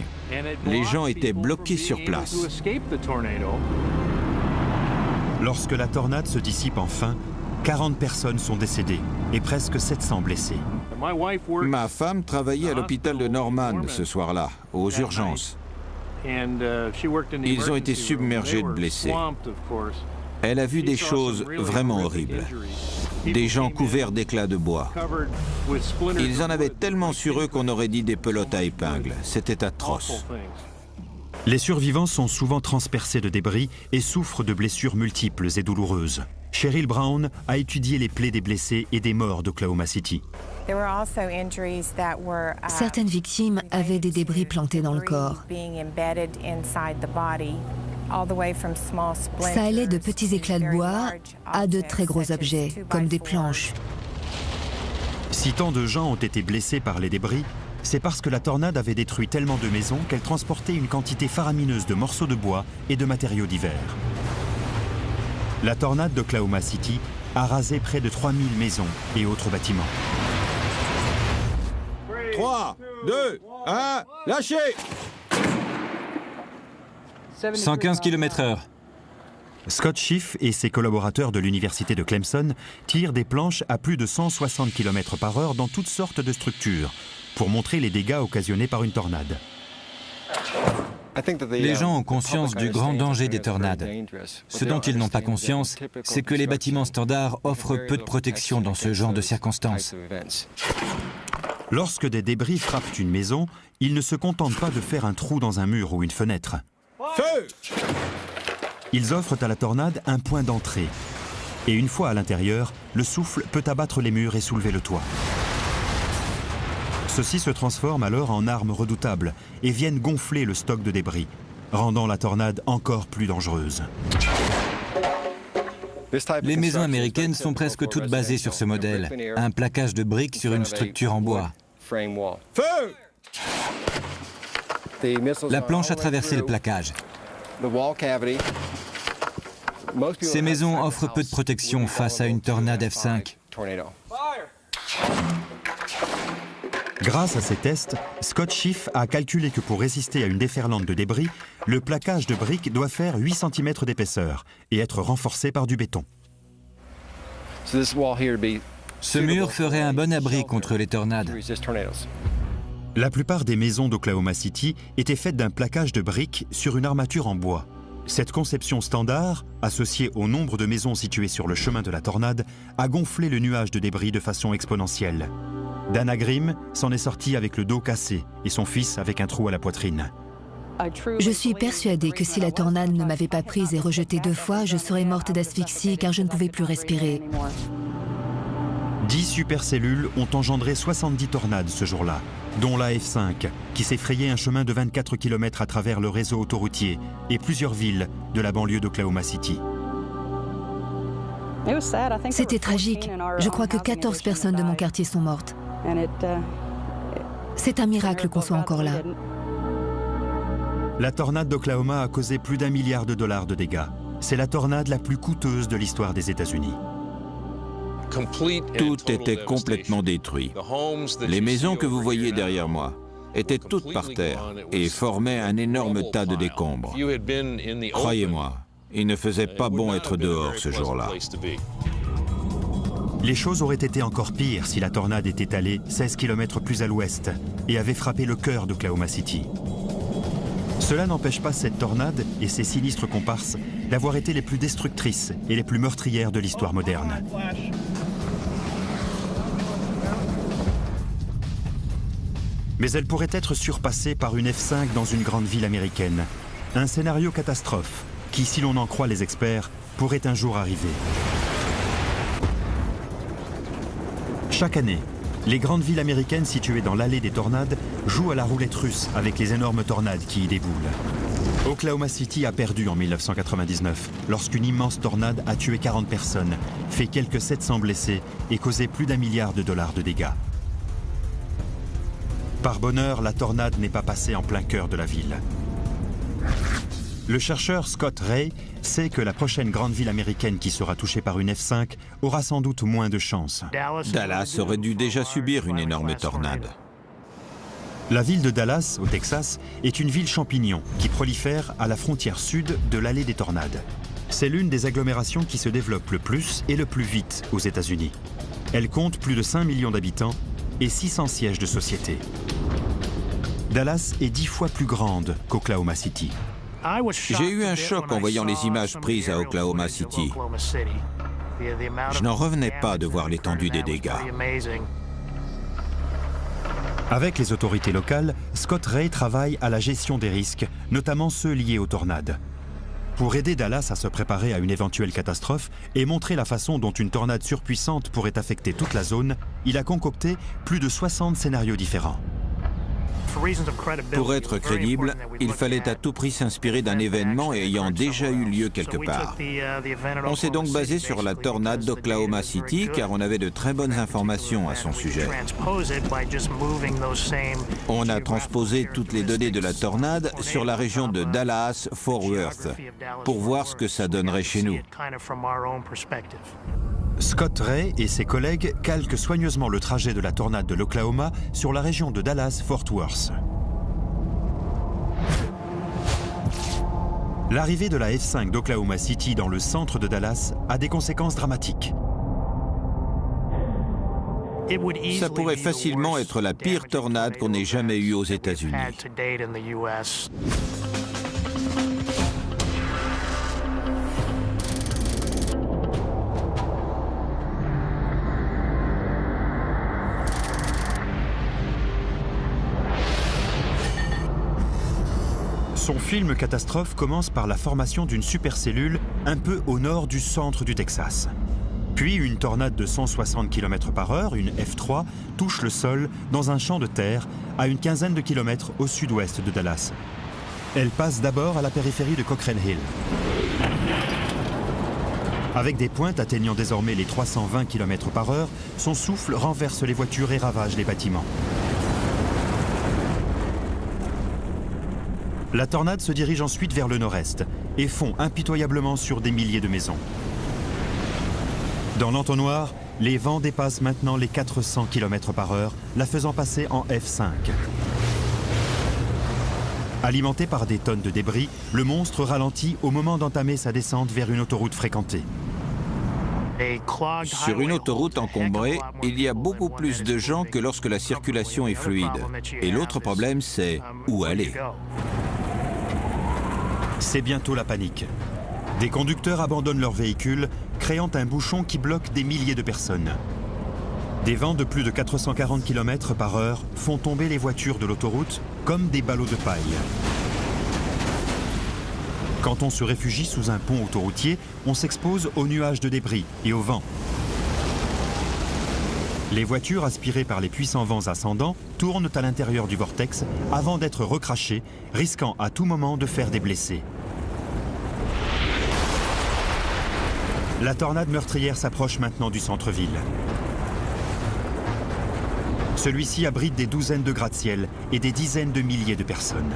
[SPEAKER 3] Les gens étaient bloqués sur place.
[SPEAKER 2] Lorsque la tornade se dissipe enfin, 40 personnes sont décédées et presque 700 blessés.
[SPEAKER 3] Ma femme travaillait à l'hôpital de Norman ce soir-là, aux urgences. Ils ont été submergés de blessés. Elle a vu des choses vraiment horribles. Des gens couverts d'éclats de bois. Ils en avaient tellement sur eux qu'on aurait dit des pelotes à épingles. C'était atroce.
[SPEAKER 2] Les survivants sont souvent transpercés de débris et souffrent de blessures multiples et douloureuses. Cheryl Brown a étudié les plaies des blessés et des morts d'Oklahoma City.
[SPEAKER 4] Certaines victimes avaient des débris plantés dans le corps. Ça allait de petits éclats de bois à de très gros objets, comme des planches.
[SPEAKER 2] Si tant de gens ont été blessés par les débris, c'est parce que la tornade avait détruit tellement de maisons qu'elle transportait une quantité faramineuse de morceaux de bois et de matériaux divers. La tornade d'Oklahoma City a rasé près de 3000 maisons et autres bâtiments.
[SPEAKER 3] 3, 2, 1, lâchez!
[SPEAKER 1] 115 km/h.
[SPEAKER 2] Scott Schiff et ses collaborateurs de l'université de Clemson tirent des planches à plus de 160 km/h dans toutes sortes de structures pour montrer les dégâts occasionnés par une tornade.
[SPEAKER 5] Les gens ont conscience du grand danger des tornades. Ce dont ils n'ont pas conscience, c'est que les bâtiments standards offrent peu de protection dans ce genre de circonstances.
[SPEAKER 2] Lorsque des débris frappent une maison, ils ne se contentent pas de faire un trou dans un mur ou une fenêtre.
[SPEAKER 3] Feu!
[SPEAKER 2] Ils offrent à la tornade un point d'entrée. Et une fois à l'intérieur, le souffle peut abattre les murs et soulever le toit. Ceux-ci se transforment alors en armes redoutables et viennent gonfler le stock de débris, rendant la tornade encore plus dangereuse.
[SPEAKER 5] Les maisons américaines sont presque toutes basées sur ce modèle, un plaquage de briques sur une structure en bois.
[SPEAKER 3] Feu!
[SPEAKER 5] La planche a traversé le plaquage. Ces maisons offrent peu de protection face à une tornade F5.
[SPEAKER 2] Grâce à ces tests, Scott Schiff a calculé que pour résister à une déferlante de débris, le plaquage de briques doit faire 8 cm d'épaisseur et être renforcé par du béton.
[SPEAKER 5] Ce mur ferait un bon abri contre les tornades.
[SPEAKER 2] La plupart des maisons d'Oklahoma City étaient faites d'un plaquage de briques sur une armature en bois. Cette conception standard, associée au nombre de maisons situées sur le chemin de la tornade, a gonflé le nuage de débris de façon exponentielle. Dana Grimm s'en est sortie avec le dos cassé et son fils avec un trou à la poitrine.
[SPEAKER 4] Je suis persuadée que si la tornade ne m'avait pas prise et rejetée 2 fois, je serais morte d'asphyxie car je ne pouvais plus respirer.
[SPEAKER 2] 10 supercellules ont engendré 70 tornades ce jour-là, dont la F5, qui s'est frayé un chemin de 24 km à travers le réseau autoroutier et plusieurs villes de la banlieue d'Oklahoma City.
[SPEAKER 4] C'était tragique. Je crois que 14 personnes de mon quartier sont mortes. C'est un miracle qu'on soit encore là.
[SPEAKER 2] La tornade d'Oklahoma a causé plus d'1 milliard de dollars de dégâts. C'est la tornade la plus coûteuse de l'histoire des États-Unis.
[SPEAKER 3] Tout était complètement détruit. Les maisons que vous voyez derrière moi étaient toutes par terre et formaient un énorme tas de décombres. Croyez-moi, il ne faisait pas bon être dehors ce jour-là.
[SPEAKER 2] Les choses auraient été encore pires si la tornade était allée 16 km plus à l'ouest et avait frappé le cœur d'Oklahoma City. Cela n'empêche pas cette tornade et ses sinistres comparses d'avoir été les plus destructrices et les plus meurtrières de l'histoire moderne. Mais elle pourrait être surpassée par une F5 dans une grande ville américaine. Un scénario catastrophe qui, si l'on en croit les experts, pourrait un jour arriver. Chaque année, les grandes villes américaines situées dans l'allée des tornades jouent à la roulette russe avec les énormes tornades qui y déboulent. Oklahoma City a perdu en 1999 lorsqu'une immense tornade a tué 40 personnes, fait quelques 700 blessés et causé plus d'1 milliard de dollars de dégâts. Par bonheur, la tornade n'est pas passée en plein cœur de la ville. Le chercheur Scott Ray sait que la prochaine grande ville américaine qui sera touchée par une F5 aura sans doute moins de chance.
[SPEAKER 3] Dallas aurait dû déjà subir une énorme tornade.
[SPEAKER 2] La ville de Dallas, au Texas, est une ville champignon qui prolifère à la frontière sud de l'allée des tornades. C'est l'une des agglomérations qui se développe le plus et le plus vite aux États-Unis. Elle compte plus de 5 millions d'habitants et 600 sièges de société. Dallas est 10 fois plus grande qu'Oklahoma City.
[SPEAKER 3] J'ai eu un choc en voyant les images prises à Oklahoma City. Je n'en revenais pas de voir l'étendue des dégâts.
[SPEAKER 2] Avec les autorités locales, Scott Ray travaille à la gestion des risques, notamment ceux liés aux tornades. Pour aider Dallas à se préparer à une éventuelle catastrophe et montrer la façon dont une tornade surpuissante pourrait affecter toute la zone, il a concocté plus de 60 scénarios différents.
[SPEAKER 3] Pour être crédible, il fallait à tout prix s'inspirer d'un événement ayant déjà eu lieu quelque part. On s'est donc basé sur la tornade d'Oklahoma City car on avait de très bonnes informations à son sujet. On a transposé toutes les données de la tornade sur la région de Dallas-Fort Worth pour voir ce que ça donnerait chez nous.
[SPEAKER 2] Scott Ray et ses collègues calquent soigneusement le trajet de la tornade de l'Oklahoma sur la région de Dallas-Fort Worth. L'arrivée de la F5 d'Oklahoma City dans le centre de Dallas a des conséquences dramatiques.
[SPEAKER 3] Ça pourrait facilement être la pire tornade qu'on ait jamais eue aux États-Unis.
[SPEAKER 2] Son film catastrophe commence par la formation d'une supercellule un peu au nord du centre du Texas. Puis une tornade de 160 km/h, une F3, touche le sol dans un champ de terre à une quinzaine de kilomètres au sud-ouest de Dallas. Elle passe d'abord à la périphérie de Cochrane Hill. Avec des pointes atteignant désormais les 320 km/h, son souffle renverse les voitures et ravage les bâtiments. La tornade se dirige ensuite vers le nord-est et fond impitoyablement sur des milliers de maisons. Dans l'entonnoir, Les vents dépassent maintenant les 400 km/h, la faisant passer en F5. Alimenté par des tonnes de débris, le monstre ralentit au moment d'entamer sa descente vers une autoroute fréquentée.
[SPEAKER 3] Sur une autoroute encombrée, il y a beaucoup plus de gens que lorsque la circulation est fluide. Et l'autre problème, c'est où aller.
[SPEAKER 2] C'est bientôt la panique. Des conducteurs abandonnent leur véhicule, créant un bouchon qui bloque des milliers de personnes. Des vents de plus de 440 km/h font tomber les voitures de l'autoroute comme des ballots de paille. Quand on se réfugie sous un pont autoroutier, on s'expose aux nuages de débris et au vent. Les voitures aspirées par les puissants vents ascendants tournent à l'intérieur du vortex avant d'être recrachées, risquant à tout moment de faire des blessés. La tornade meurtrière s'approche maintenant du centre-ville. Celui-ci abrite des douzaines de gratte-ciel et des dizaines de milliers de personnes.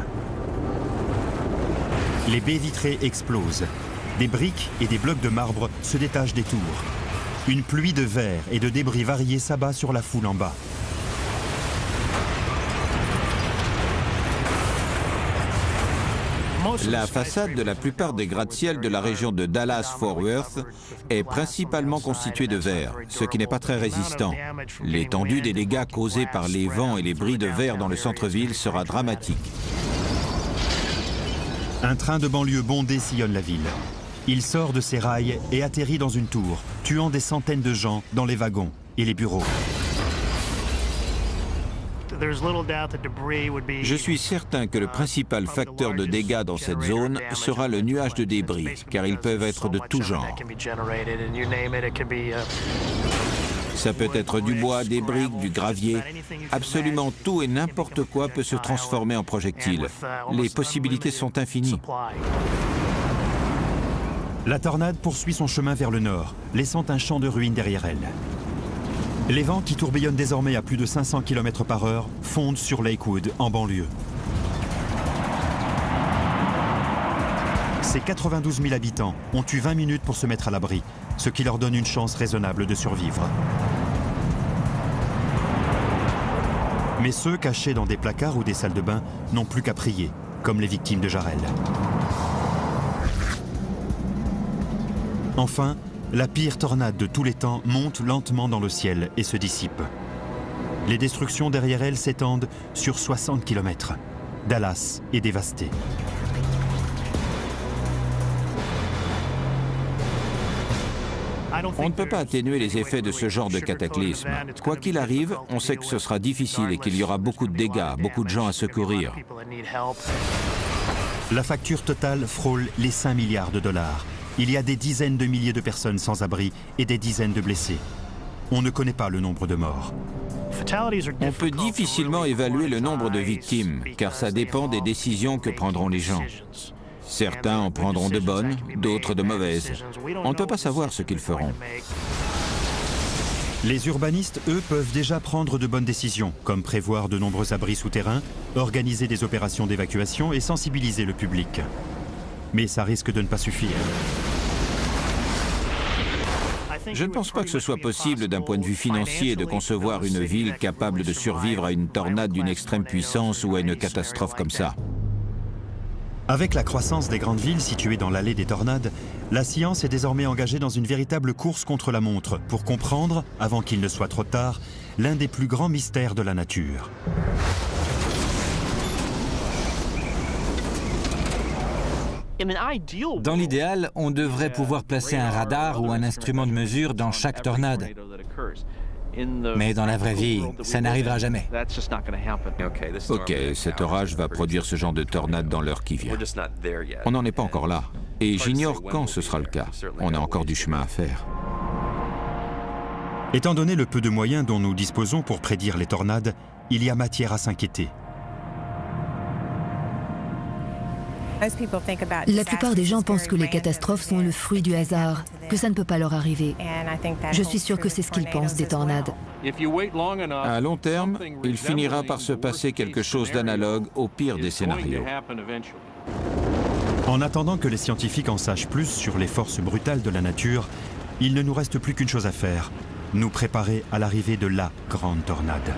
[SPEAKER 2] Les baies vitrées explosent. Des briques et des blocs de marbre se détachent des tours. Une pluie de verre et de débris variés s'abat sur la foule en bas.
[SPEAKER 3] La façade de la plupart des gratte-ciel de la région de Dallas-Fort Worth est principalement constituée de verre, ce qui n'est pas très résistant. L'étendue des dégâts causés par les vents et les bris de verre dans le centre-ville sera dramatique.
[SPEAKER 2] Un train de banlieue bondé sillonne la ville. Il sort de ses rails et atterrit dans une tour, tuant des centaines de gens dans les wagons et les bureaux.
[SPEAKER 3] Je suis certain que le principal facteur de dégâts dans cette zone sera le nuage de débris, car ils peuvent être de tout genre. Ça peut être du bois, des briques, du gravier. Absolument tout et n'importe quoi peut se transformer en projectile. Les possibilités sont infinies.
[SPEAKER 2] La tornade poursuit son chemin vers le nord, laissant un champ de ruines derrière elle. Les vents qui tourbillonnent désormais à plus de 500 km/h fondent sur Lakewood, en banlieue. Ces 92 000 habitants ont eu 20 minutes pour se mettre à l'abri, ce qui leur donne une chance raisonnable de survivre. Mais ceux cachés dans des placards ou des salles de bain n'ont plus qu'à prier, comme les victimes de Jarrell. Enfin, la pire tornade de tous les temps monte lentement dans le ciel et se dissipe. Les destructions derrière elle s'étendent sur 60 km. Dallas est dévastée.
[SPEAKER 3] On ne peut pas atténuer les effets de ce genre de cataclysme. Quoi qu'il arrive, on sait que ce sera difficile et qu'il y aura beaucoup de dégâts, beaucoup de gens à secourir.
[SPEAKER 2] La facture totale frôle les 5 milliards de dollars. Il y a des dizaines de milliers de personnes sans abri et des dizaines de blessés. On ne connaît pas le nombre de morts.
[SPEAKER 3] On peut difficilement évaluer le nombre de victimes, car ça dépend des décisions que prendront les gens. Certains en prendront de bonnes, d'autres de mauvaises. On ne peut pas savoir ce qu'ils feront.
[SPEAKER 2] Les urbanistes, eux, peuvent déjà prendre de bonnes décisions, comme prévoir de nombreux abris souterrains, organiser des opérations d'évacuation et sensibiliser le public. Mais ça risque de ne pas suffire.
[SPEAKER 3] Je ne pense pas que ce soit possible d'un point de vue financier de concevoir une ville capable de survivre à une tornade d'une extrême puissance ou à une catastrophe comme ça.
[SPEAKER 2] Avec la croissance des grandes villes situées dans l'allée des tornades, la science est désormais engagée dans une véritable course contre la montre pour comprendre, avant qu'il ne soit trop tard, l'un des plus grands mystères de la nature.
[SPEAKER 5] Dans l'idéal, on devrait pouvoir placer un radar ou un instrument de mesure dans chaque tornade. Mais dans la vraie vie, ça n'arrivera jamais.
[SPEAKER 3] Ok, cet orage va produire ce genre de tornade dans l'heure qui vient. On n'en est pas encore là. Et j'ignore quand ce sera le cas. On a encore du chemin à faire.
[SPEAKER 2] Étant donné le peu de moyens dont nous disposons pour prédire les tornades, il y a matière à s'inquiéter.
[SPEAKER 4] La plupart des gens pensent que les catastrophes sont le fruit du hasard, que ça ne peut pas leur arriver. Je suis sûre que c'est ce qu'ils pensent des tornades.
[SPEAKER 3] À long terme, il finira par se passer quelque chose d'analogue au pire des scénarios.
[SPEAKER 2] En attendant que les scientifiques en sachent plus sur les forces brutales de la nature, il ne nous reste plus qu'une chose à faire, nous préparer à l'arrivée de la grande tornade.